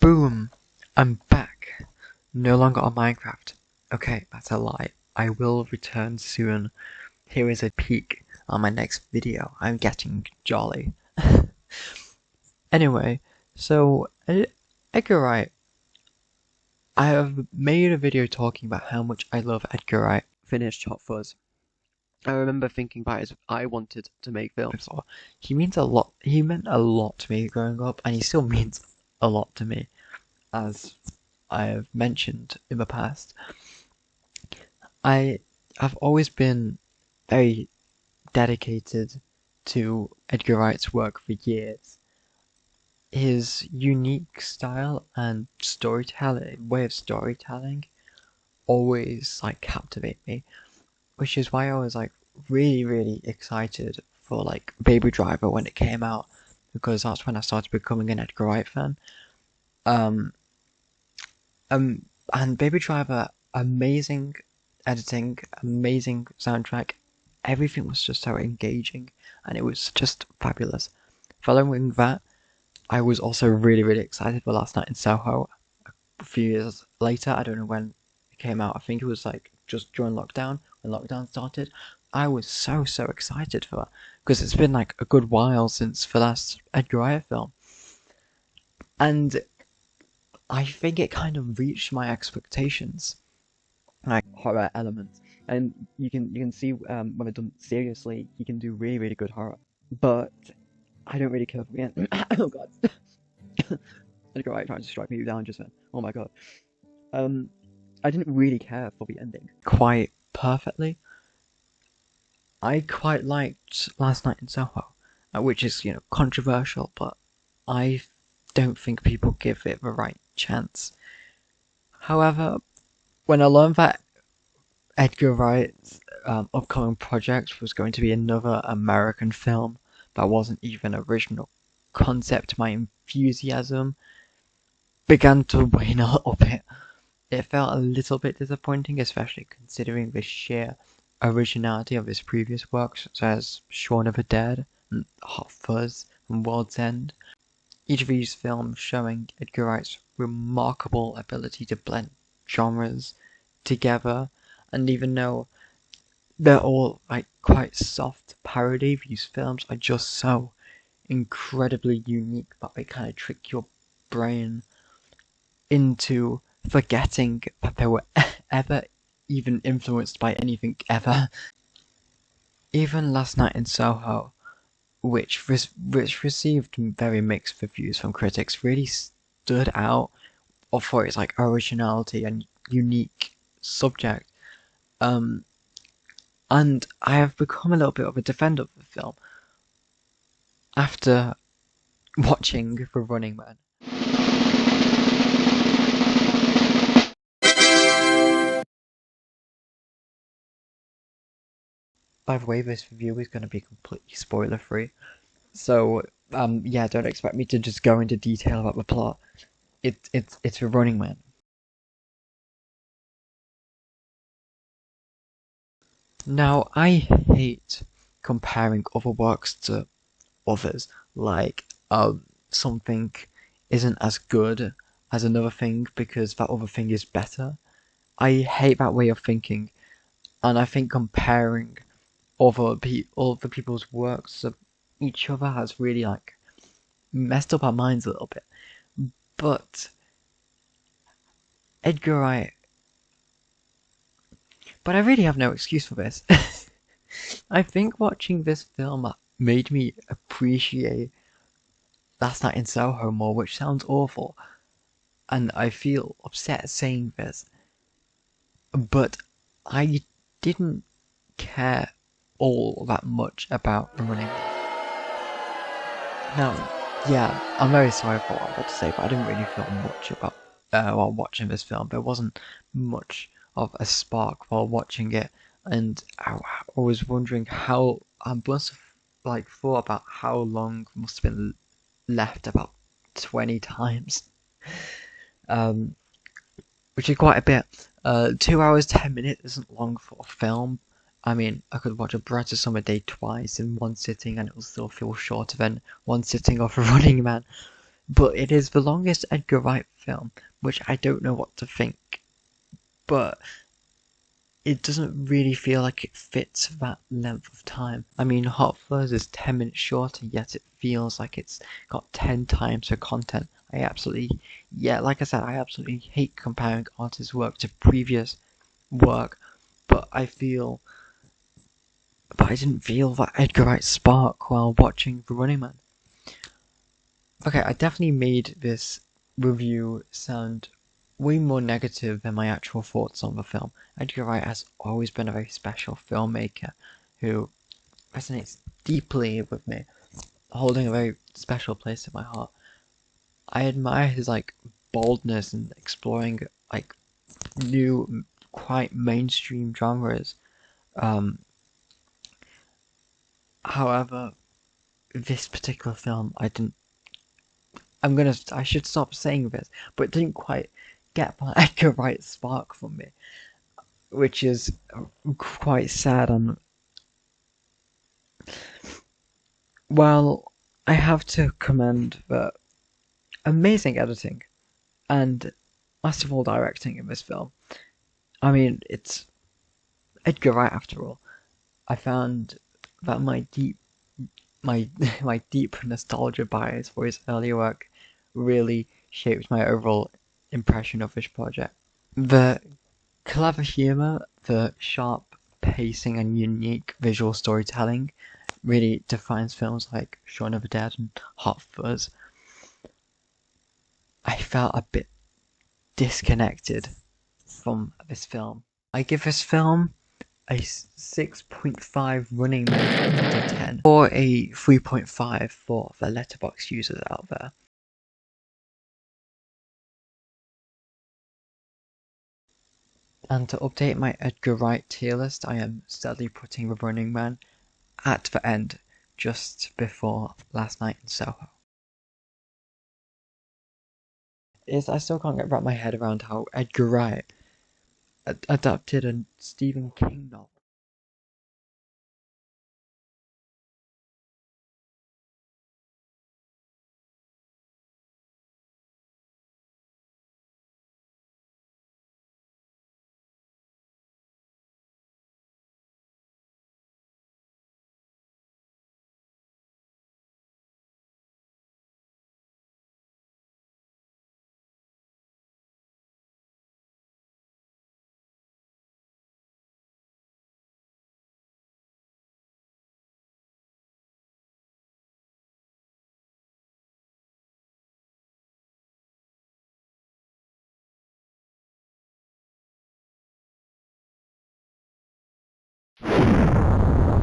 Boom! I'm back. No longer on Minecraft. Okay, that's a lie. I will return soon. Here is a peek on my next video. I'm getting jolly. Anyway, so Edgar Wright. I have made a video talking about how much I love Edgar Wright. Finished Hot Fuzz. I remember thinking about it as I wanted to make films. He means a lot. He meant a lot to me growing up, and he still means a lot to me, as I have mentioned in the past. I have always been very dedicated to Edgar Wright's work for years. His unique style and way of storytelling always captivate me, which is why I was really excited for Baby Driver when it came out, because that's when I started becoming an Edgar Wright fan. And Baby Driver, amazing editing, amazing soundtrack, everything was just so engaging, and it was just fabulous. Following that, I was also really excited for Last Night in Soho. A few years later, I don't know when it came out, I think it was just during lockdown, when lockdown started. I was so excited for that, because it's been a good while since the last Edgar Wright film. And I think it kind of reached my expectations, horror elements, and you can see when they're done seriously, you can do really good horror. But I don't really care for the end. Oh god, Edgar Wright trying to strike me down just then. Oh my god. I didn't really care for the ending quite perfectly. I quite liked Last Night in Soho, which is controversial, but I don't think people give it the right chance. However, when I learned that Edgar Wright's upcoming project was going to be another American film that wasn't even original concept, my enthusiasm began to wane a little bit. It felt a little bit disappointing, especially considering the sheer originality of his previous works, such as Shaun of the Dead, and Hot Fuzz, and World's End. Each of these films showing Edgar Wright's remarkable ability to blend genres together, and even though they're all quite soft parody, these films are just so incredibly unique that they kind of trick your brain into forgetting that they were ever even influenced by anything ever. Even Last Night in Soho, which received very mixed reviews from critics, really stood out for its originality and unique subject. And I have become a little bit of a defender of the film after watching The Running Man. By the way, this review is going to be completely spoiler free, so yeah, don't expect me to just go into detail about the plot. It's The Running Man. Now, I hate comparing other works to others, something isn't as good as another thing because that other thing is better. I hate that way of thinking, and I think comparing other people's works to each other has really messed up our minds a little bit. But Edgar Wright, but I really have no excuse for this. I think watching this film made me appreciate Last Night in Soho more, which sounds awful, and I feel upset saying this, but I didn't care all that much about The Running Man. Now, yeah, I'm very sorry for what I'm about to say, but I didn't really feel much about while watching this film. There wasn't much of a spark while watching it, and I was wondering how I must have thought about how long must have been left about 20 times, which is quite a bit. 2 hours 10 minutes isn't long for a film. I mean, I could watch A Brighter Summer Day twice in one sitting and it will still feel shorter than one sitting of A Running Man. but it is the longest Edgar Wright film, which I don't know what to think. But it doesn't really feel like it fits that length of time. I mean, Hot Fuzz is 10 minutes shorter, yet it feels like it's got 10 times the content. Like I said, I absolutely hate comparing artists' work to previous work, but I didn't feel that Edgar Wright spark while watching The Running Man. Okay, I definitely made this review sound way more negative than my actual thoughts on the film. Edgar Wright has always been a very special filmmaker who resonates deeply with me, holding a very special place in my heart. I admire his boldness in exploring new, quite mainstream genres. Um, However, this particular film, I should stop saying this, but it didn't quite get my Edgar Wright spark from me, which is quite sad. And well, I have to commend the amazing editing and masterful directing in this film. I mean, it's Edgar Wright after all. I found that my my deep nostalgia bias for his earlier work really shaped my overall impression of this project. The clever humor, the sharp pacing, and unique visual storytelling really defines films like Shaun of the Dead and Hot Fuzz. I felt a bit disconnected from this film. I give this film a 6.5 Running Man out of 10, or a 3.5 for the Letterboxd users out there. And to update my Edgar Wright tier list, I am steadily putting The Running Man at the end, just before Last Night in Soho. I still can't wrap my head around how Edgar Wright adapted a Stephen King novel